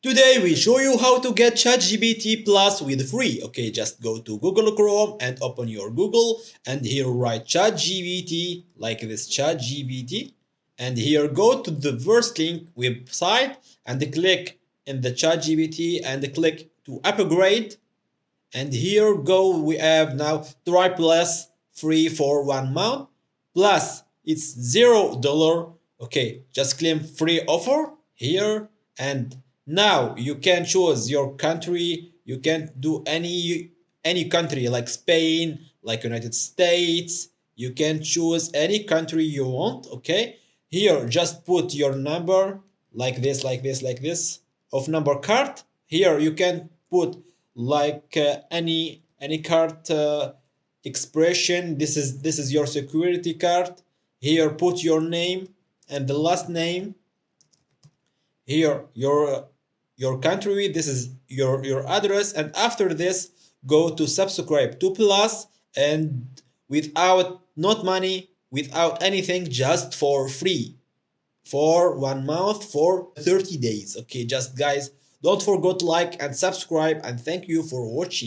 Today we show you how to get ChatGPT Plus with free. Okay, just go to Google Chrome and open your Google and here write ChatGPT like this ChatGPT and here go to the first link website and click in the ChatGPT and click to upgrade and here go we have now try plus free for 1 month plus it's $0. Okay, just claim free offer here and now you can choose your country. You can do any country like Spain, like United States. You can choose any country you want. Okay, here just put your number like this, like this, like this of number card. Here you can put like any card expression. This is your security card. Here put your name and the last name. Here your country, this is your address, and after this go to subscribe to plus and without not money, without anything, just for free for 1 month for 30 days. Okay, just guys, don't forget like and subscribe and thank you for watching.